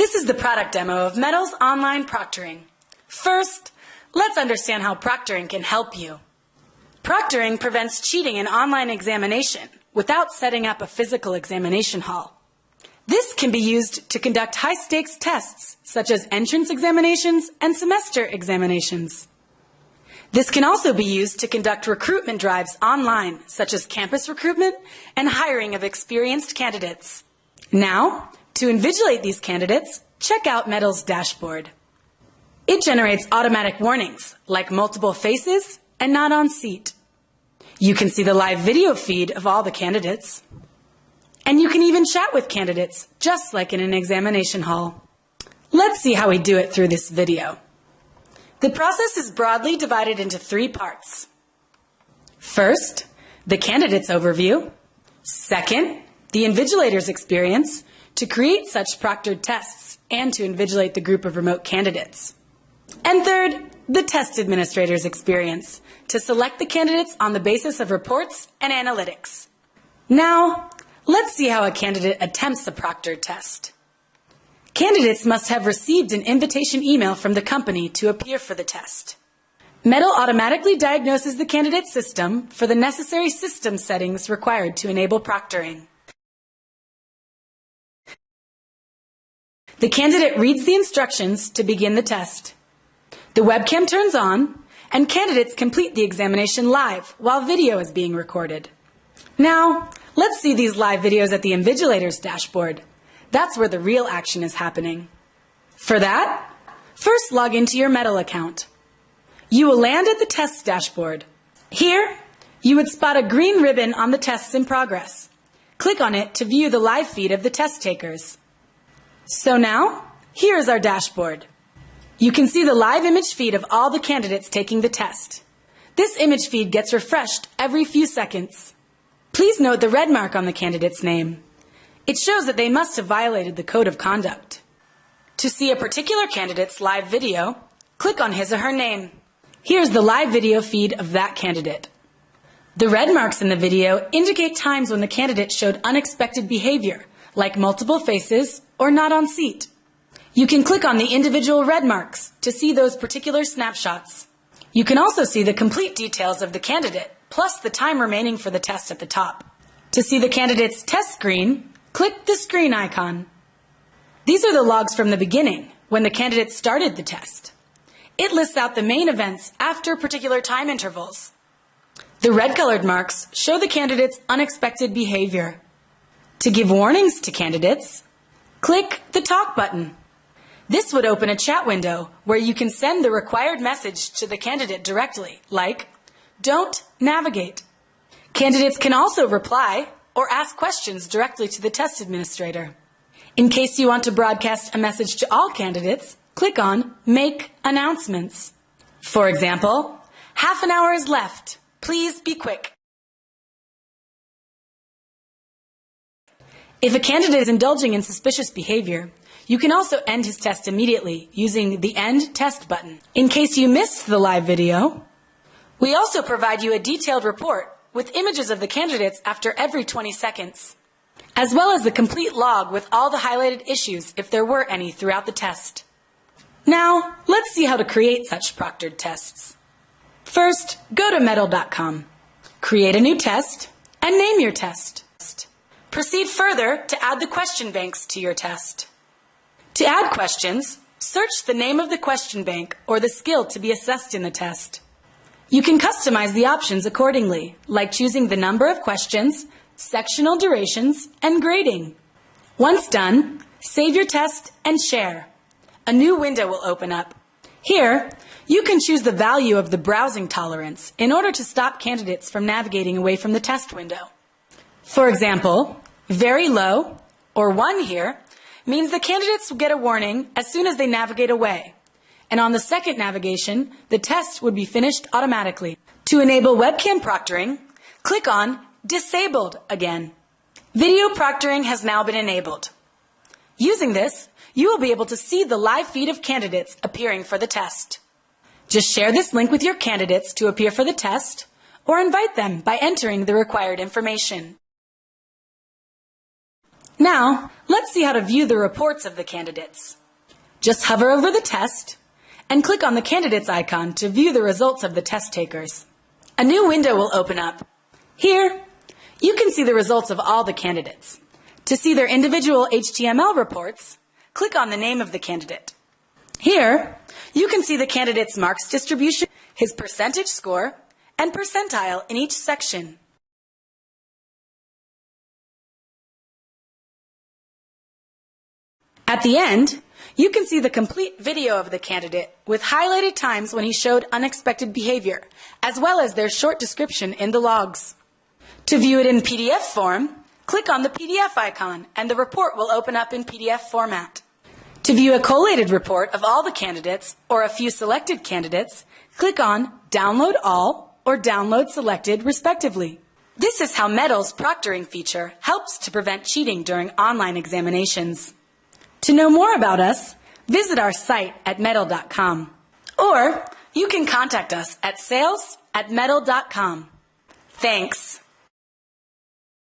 This is the product demo of Medal's online proctoring. First, let's understand how proctoring can help you. Proctoring prevents cheating in online examination without setting up a physical examination hall. This can be used to conduct high-stakes tests such as entrance examinations and semester examinations. This can also be used to conduct recruitment drives online, such as campus recruitment and hiring of experienced candidates. Now, to invigilate these candidates, check out Medal's dashboard. It generates automatic warnings, like multiple faces and not on seat. You can see the live video feed of all the candidates. And you can even chat with candidates, just like in an examination hall. Let's see how we do it through this video. The process is broadly divided into 3 parts. First, the candidate's overview. Second, the invigilator's experience to create such proctored tests and to invigilate the group of remote candidates. And third, the test administrator's experience to select the candidates on the basis of reports and analytics. Now, let's see how a candidate attempts a proctored test. Candidates must have received an invitation email from the company to appear for the test. Medal automatically diagnoses the candidate's system for the necessary system settings required to enable proctoring. The candidate reads the instructions to begin the test. The webcam turns on, and candidates complete the examination live while video is being recorded. Now, let's see these live videos at the invigilator's dashboard. That's where the real action is happening. For that, first log into your Medal account. You will land at the tests dashboard. Here, you would spot a green ribbon on the tests in progress. Click on it to view the live feed of the test takers. So now, here is our dashboard. You can see the live image feed of all the candidates taking the test. This image feed gets refreshed every few seconds. Please note the red mark on the candidate's name. It shows that they must have violated the code of conduct. To see a particular candidate's live video, click on his or her name. Here's the live video feed of that candidate. The red marks in the video indicate times when the candidate showed unexpected behavior, like multiple faces or not on seat. You can click on the individual red marks to see those particular snapshots. You can also see the complete details of the candidate, plus the time remaining for the test at the top. To see the candidate's test screen, click the screen icon. These are the logs from the beginning, when the candidate started the test. It lists out the main events after particular time intervals. The red-colored marks show the candidate's unexpected behavior. To give warnings to candidates, click the Talk button. This would open a chat window where you can send the required message to the candidate directly, like, "Don't navigate." Candidates can also reply or ask questions directly to the test administrator. In case you want to broadcast a message to all candidates, click on Make Announcements. For example, "Half an hour is left. Please be quick." If a candidate is indulging in suspicious behavior, you can also end his test immediately using the End Test button. In case you missed the live video, we also provide you a detailed report with images of the candidates after every 20 seconds, as well as the complete log with all the highlighted issues if there were any throughout the test. Now, let's see how to create such proctored tests. First, go to medal.com, create a new test, and name your test. Proceed further to add the question banks to your test. To add questions, search the name of the question bank or the skill to be assessed in the test. You can customize the options accordingly, like choosing the number of questions, sectional durations, and grading. Once done, save your test and share. A new window will open up. Here, you can choose the value of the browsing tolerance in order to stop candidates from navigating away from the test window. For example, very low, or 1 here, means the candidates will get a warning as soon as they navigate away. And on the second navigation, the test would be finished automatically. To enable webcam proctoring, click on Disabled again. Video proctoring has now been enabled. Using this, you will be able to see the live feed of candidates appearing for the test. Just share this link with your candidates to appear for the test, or invite them by entering the required information. Now, let's see how to view the reports of the candidates. Just hover over the test and click on the candidates icon to view the results of the test takers. A new window will open up. Here, you can see the results of all the candidates. To see their individual HTML reports, click on the name of the candidate. Here, you can see the candidate's marks distribution, his percentage score, and percentile in each section. At the end, you can see the complete video of the candidate with highlighted times when he showed unexpected behavior, as well as their short description in the logs. To view it in PDF form, click on the PDF icon and the report will open up in PDF format. To view a collated report of all the candidates or a few selected candidates, click on Download All or Download Selected respectively. This is how Medal's proctoring feature helps to prevent cheating during online examinations. To know more about us, visit our site at medal.com, or you can contact us at sales@medal.com. Thanks.